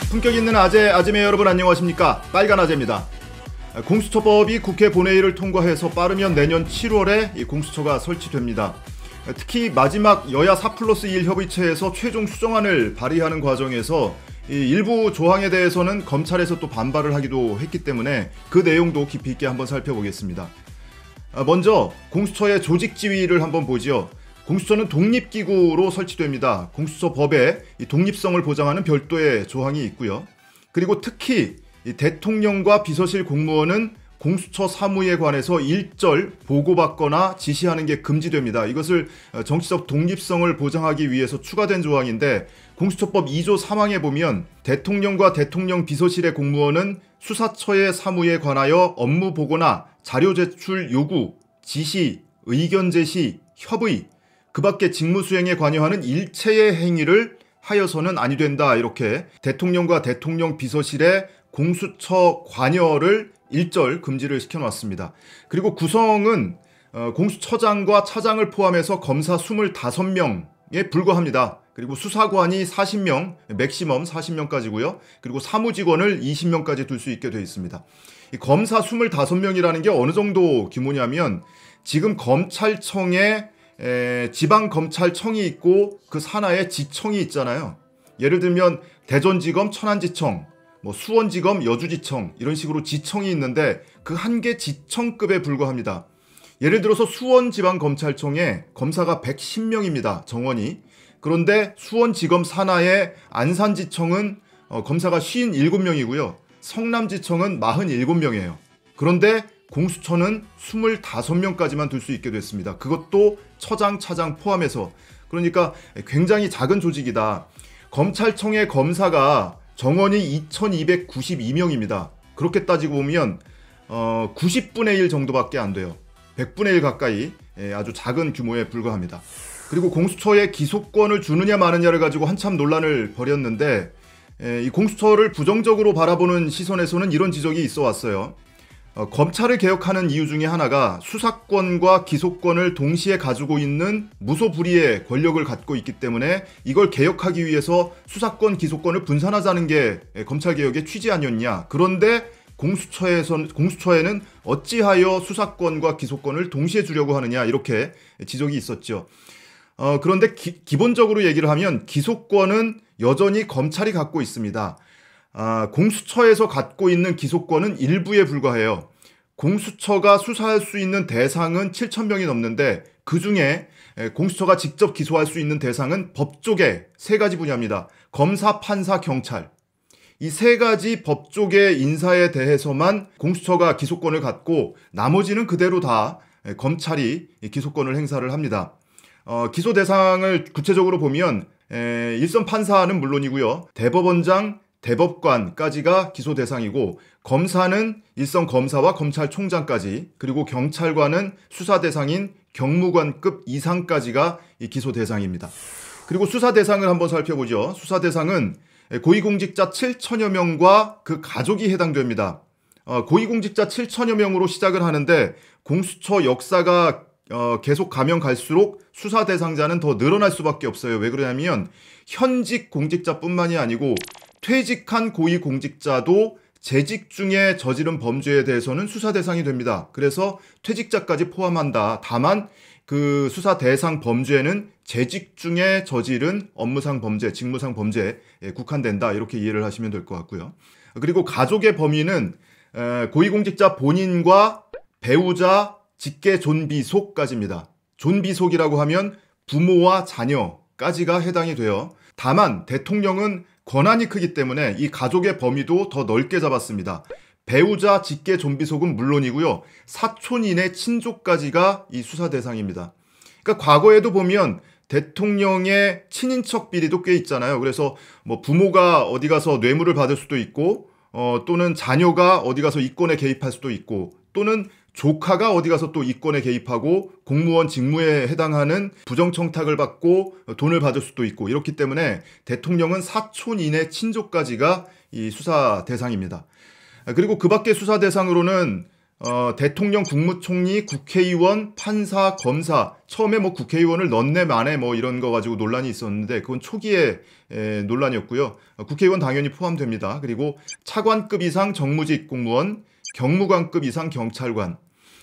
품격 있는 아재매 여러분 안녕하십니까? 빨간 아재입니다. 공수처법이 국회 본회의를 통과해서 빠르면 내년 7월에 이 공수처가 설치됩니다. 특히 마지막 여야 4+1 협의체에서 최종 수정안을 발의하는 과정에서 이 일부 조항에 대해서는 검찰에서 또 반발을 하기도 했기 때문에 그 내용도 깊이 있게 한번 살펴보겠습니다. 먼저 공수처의 조직 지위를 한번 보죠. 공수처는 독립기구로 설치됩니다. 공수처법에 이 독립성을 보장하는 별도의 조항이 있고요. 그리고 특히 이 대통령과 비서실 공무원은 공수처 사무에 관해서 일절 보고받거나 지시하는 게 금지됩니다. 이것을 정치적 독립성을 보장하기 위해서 추가된 조항인데 공수처법 2조 3항에 보면 대통령과 대통령 비서실의 공무원은 수사처의 사무에 관하여 업무 보고나 자료 제출 요구, 지시, 의견 제시, 협의, 그 밖에 직무 수행에 관여하는 일체의 행위를 하여서는 아니 된다. 이렇게 대통령과 대통령 비서실의 공수처 관여를 일절 금지를 시켜놨습니다. 그리고 구성은 공수처장과 차장을 포함해서 검사 25명에 불과합니다. 그리고 수사관이 40명, 맥시멈 40명까지고요. 그리고 사무직원을 20명까지 둘 수 있게 되어 있습니다. 이 검사 25명이라는 게 어느 정도 규모냐면 지금 검찰청에 지방검찰청이 있고 그 산하에 지청이 있잖아요. 예를 들면 대전지검, 천안지청, 수원지검, 여주지청 이런 식으로 지청이 있는데 그 한 개 지청급에 불과합니다. 예를 들어서 수원지방검찰청에 검사가 110명입니다. 정원이. 그런데 수원지검 산하의 안산지청은 검사가 57명이고요. 성남지청은 47명이에요. 그런데 공수처는 25명까지만 둘 수 있게 됐습니다. 그것도 처장, 차장 포함해서. 그러니까 굉장히 작은 조직이다. 검찰청의 검사가 정원이 2292명입니다. 그렇게 따지고 보면 90분의 1 정도밖에 안 돼요. 100분의 1 가까이 아주 작은 규모에 불과합니다. 그리고 공수처에 기소권을 주느냐 마느냐를 가지고 한참 논란을 벌였는데 이 공수처를 부정적으로 바라보는 시선에서는 이런 지적이 있어 왔어요. 검찰을 개혁하는 이유 중에 하나가 수사권과 기소권을 동시에 가지고 있는 무소불위의 권력을 갖고 있기 때문에 이걸 개혁하기 위해서 수사권, 기소권을 분산하자는 게 검찰개혁의 취지 아니었냐. 그런데 공수처에는 어찌하여 수사권과 기소권을 동시에 주려고 하느냐 이렇게 지적이 있었죠. 그런데 기본적으로 얘기를 하면 기소권은 여전히 검찰이 갖고 있습니다. 공수처에서 갖고 있는 기소권은 일부에 불과해요. 공수처가 수사할 수 있는 대상은 7,000명이 넘는데 그중에 공수처가 직접 기소할 수 있는 대상은 법조계 3가지 분야입니다. 검사, 판사, 경찰. 이 3가지 법조계 인사에 대해서만 공수처가 기소권을 갖고 나머지는 그대로 다 검찰이 기소권을 행사를 합니다. 기소 대상을 구체적으로 보면 일선 판사는 물론이고요. 대법원장, 대법관까지가 기소 대상이고 검사는 일선 검사와 검찰총장까지 그리고 경찰관은 수사 대상인 경무관급 이상까지가 이 기소 대상입니다. 그리고 수사 대상을 한번 살펴보죠. 수사 대상은 고위공직자 7천여 명과 그 가족이 해당됩니다. 고위공직자 7천여 명으로 시작을 하는데 공수처 역사가 계속 가면 갈수록 수사 대상자는 더 늘어날 수밖에 없어요. 왜 그러냐면 현직 공직자뿐만이 아니고 퇴직한 고위공직자도 재직 중에 저지른 범죄에 대해서는 수사 대상이 됩니다. 그래서 퇴직자까지 포함한다. 다만 그 수사 대상 범죄는 재직 중에 저지른 업무상 범죄, 직무상 범죄에 국한된다. 이렇게 이해를 하시면 될 것 같고요. 그리고 가족의 범위는 고위공직자 본인과 배우자, 직계 존비속까지입니다. 존비속이라고 하면 부모와 자녀까지가 해당이 돼요. 다만 대통령은 권한이 크기 때문에 이 가족의 범위도 더 넓게 잡았습니다. 배우자, 직계 존비속은 물론이고요. 사촌인의 친족까지가 이 수사 대상입니다. 그러니까 과거에도 보면 대통령의 친인척 비리도 꽤 있잖아요. 그래서 부모가 어디 가서 뇌물을 받을 수도 있고 또는 자녀가 어디 가서 이권에 개입할 수도 있고 또는 조카가 어디 가서 또 이권에 개입하고 공무원 직무에 해당하는 부정청탁을 받고 돈을 받을 수도 있고 이렇기 때문에 대통령은 사촌인의 친족까지가 이 수사 대상입니다. 그리고 그 밖에 수사 대상으로는 대통령, 국무총리, 국회의원, 판사, 검사, 처음에 뭐 국회의원을 넣네 마네 뭐 이런 거 가지고 논란이 있었는데 그건 초기에 논란이었고요. 국회의원 당연히 포함됩니다. 그리고 차관급 이상 정무직 공무원, 경무관급 이상 경찰관.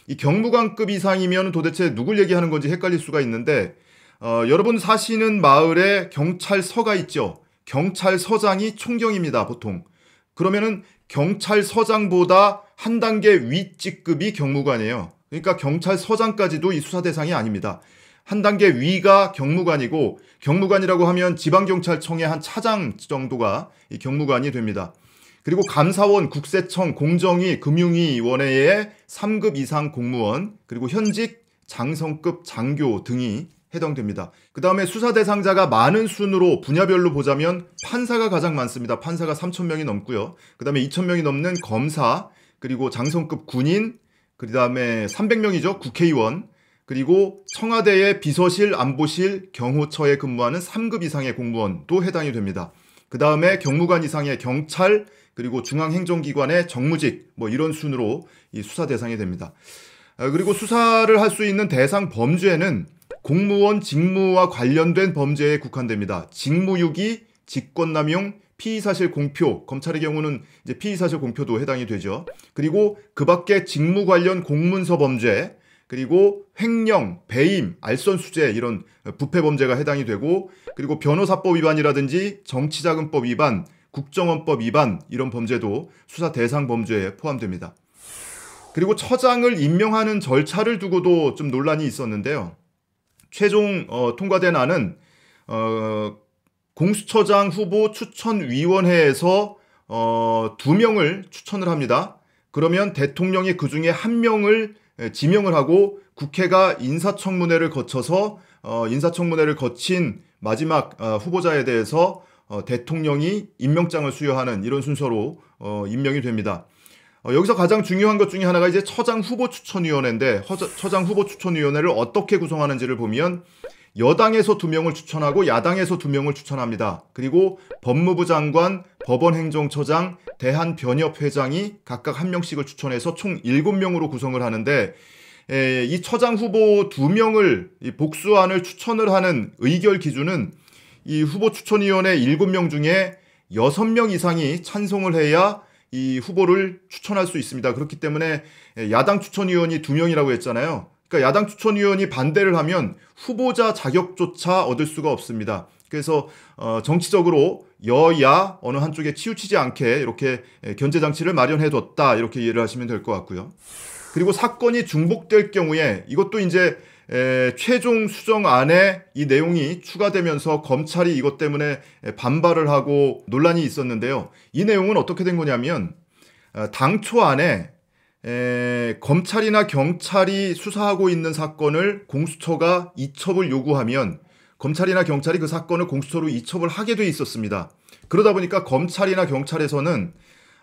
이 경무관급 이상이면 도대체 누굴 얘기하는 건지 헷갈릴 수가 있는데 여러분 사시는 마을에 경찰서가 있죠. 경찰서장이 총경입니다, 보통. 그러면은 경찰서장보다 한 단계 위 직급이 경무관이에요. 그러니까 경찰서장까지도 이 수사 대상이 아닙니다. 한 단계 위가 경무관이고, 경무관이라고 하면 지방경찰청의 한 차장 정도가 이 경무관이 됩니다. 그리고 감사원, 국세청, 공정위, 금융위원회의 3급 이상 공무원, 그리고 현직 장성급 장교 등이 해당됩니다. 그 다음에 수사 대상자가 많은 순으로 분야별로 보자면 판사가 가장 많습니다. 판사가 3,000명이 넘고요. 그 다음에 2,000명이 넘는 검사, 그리고 장성급 군인, 그 다음에 300명이죠. 국회의원, 그리고 청와대의 비서실, 안보실, 경호처에 근무하는 3급 이상의 공무원도 해당이 됩니다. 그 다음에 경무관 이상의 경찰, 그리고 중앙행정기관의 정무직, 뭐 이런 순으로 이 수사 대상이 됩니다. 그리고 수사를 할 수 있는 대상 범죄는 공무원 직무와 관련된 범죄에 국한됩니다. 직무유기, 직권남용, 피의사실 공표, 검찰의 경우는 이제 피의사실 공표도 해당이 되죠. 그리고 그 밖에 직무 관련 공문서 범죄, 그리고 횡령, 배임, 알선수재 이런 부패 범죄가 해당이 되고, 그리고 변호사법 위반이라든지 정치자금법 위반, 국정원법 위반 이런 범죄도 수사 대상 범죄에 포함됩니다. 그리고 처장을 임명하는 절차를 두고도 좀 논란이 있었는데요. 최종 통과된 안은 공수처장 후보 추천위원회에서 2명을 추천을 합니다. 그러면 대통령이 그 중에 1명을 지명을 하고 국회가 인사청문회를 거쳐서 인사청문회를 거친 마지막 후보자에 대해서 대통령이 임명장을 수여하는 이런 순서로 임명이 됩니다. 여기서 가장 중요한 것 중에 하나가 이제 처장 후보 추천위원회인데, 처장 후보 추천위원회를 어떻게 구성하는지를 보면 여당에서 2명을 추천하고 야당에서 2명을 추천합니다. 그리고 법무부 장관, 법원행정처장, 대한변협회장이 각각 1명씩을 추천해서 총 7명으로 구성을 하는데, 이 처장 후보 2명을 복수안을 추천을 하는 의결 기준은 이 후보 추천위원회 7명 중에 6명 이상이 찬성을 해야 이 후보를 추천할 수 있습니다. 그렇기 때문에 야당 추천위원이 2명이라고 했잖아요. 그러니까 야당 추천위원이 반대를 하면 후보자 자격조차 얻을 수가 없습니다. 그래서 정치적으로 여야 어느 한쪽에 치우치지 않게 이렇게 견제장치를 마련해뒀다, 이렇게 이해를 하시면 될 것 같고요. 그리고 사건이 중복될 경우에 이것도 이제 최종 수정안에 이 내용이 추가되면서 검찰이 이것 때문에 반발을 하고 논란이 있었는데요. 이 내용은 어떻게 된 거냐면 당초 안에 검찰이나 경찰이 수사하고 있는 사건을 공수처가 이첩을 요구하면 검찰이나 경찰이 그 사건을 공수처로 이첩을 하게 돼 있었습니다. 그러다 보니까 검찰이나 경찰에서는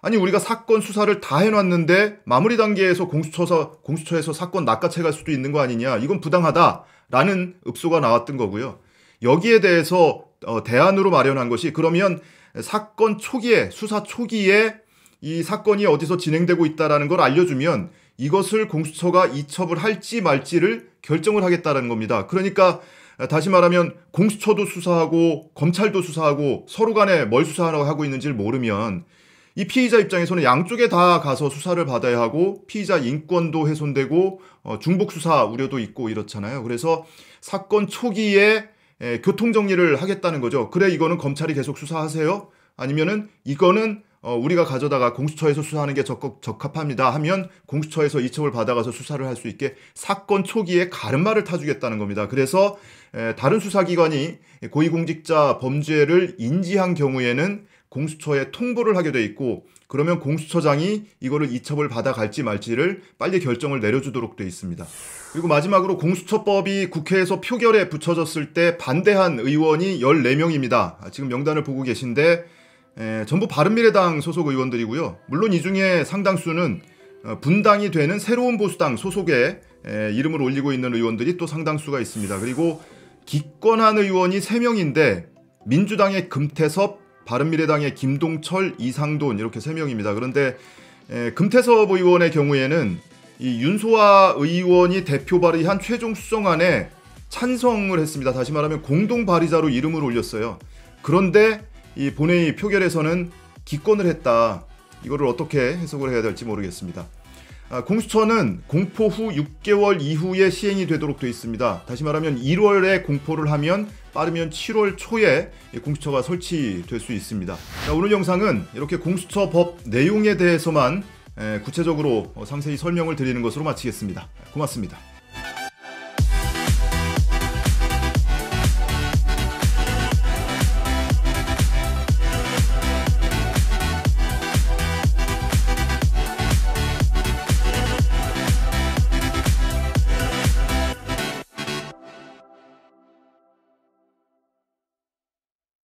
아니 우리가 사건 수사를 다 해놨는데 마무리 단계에서 공수처에서 사건 낚아채갈 수도 있는 거 아니냐, 이건 부당하다라는 읍소가 나왔던 거고요. 여기에 대해서 대안으로 마련한 것이, 그러면 사건 초기에, 수사 초기에 이 사건이 어디서 진행되고 있다는 걸 알려주면 이것을 공수처가 이첩을 할지 말지를 결정을 하겠다는 겁니다. 그러니까 다시 말하면 공수처도 수사하고 검찰도 수사하고 서로 간에 뭘 수사하라고 하고 있는지를 모르면 이 피의자 입장에서는 양쪽에 다 가서 수사를 받아야 하고 피의자 인권도 훼손되고 중복 수사 우려도 있고 이렇잖아요. 그래서 사건 초기에 교통정리를 하겠다는 거죠. 그래, 이거는 검찰이 계속 수사하세요? 아니면은 이거는 우리가 가져다가 공수처에서 수사하는 게 적합합니다 하면 공수처에서 이첩을 받아가서 수사를 할 수 있게 사건 초기에 가름말을 타주겠다는 겁니다. 그래서 다른 수사기관이 고위공직자 범죄를 인지한 경우에는 공수처에 통보를 하게 돼 있고, 그러면 공수처장이 이거를 이첩을 받아갈지 말지를 빨리 결정을 내려주도록 돼 있습니다. 그리고 마지막으로 공수처법이 국회에서 표결에 붙여졌을 때 반대한 의원이 14명입니다. 지금 명단을 보고 계신데 전부 바른미래당 소속 의원들이고요. 물론 이 중에 상당수는 분당이 되는 새로운 보수당 소속에 이름을 올리고 있는 의원들이 또 상당수가 있습니다. 그리고 기권한 의원이 3명인데 민주당의 금태섭, 바른미래당의 김동철, 이상돈 이렇게 3명입니다. 그런데 금태섭 의원의 경우에는 이 윤소아 의원이 대표 발의한 최종 수정안에 찬성을 했습니다. 다시 말하면 공동 발의자로 이름을 올렸어요. 그런데 이 본회의 표결에서는 기권을 했다. 이거를 어떻게 해석을 해야 될지 모르겠습니다. 공수처는 공포 후 6개월 이후에 시행이 되도록 되어 있습니다. 다시 말하면 1월에 공포를 하면 빠르면 7월 초에 공수처가 설치될 수 있습니다. 자, 오늘 영상은 이렇게 공수처 법 내용에 대해서만 구체적으로 상세히 설명을 드리는 것으로 마치겠습니다. 고맙습니다.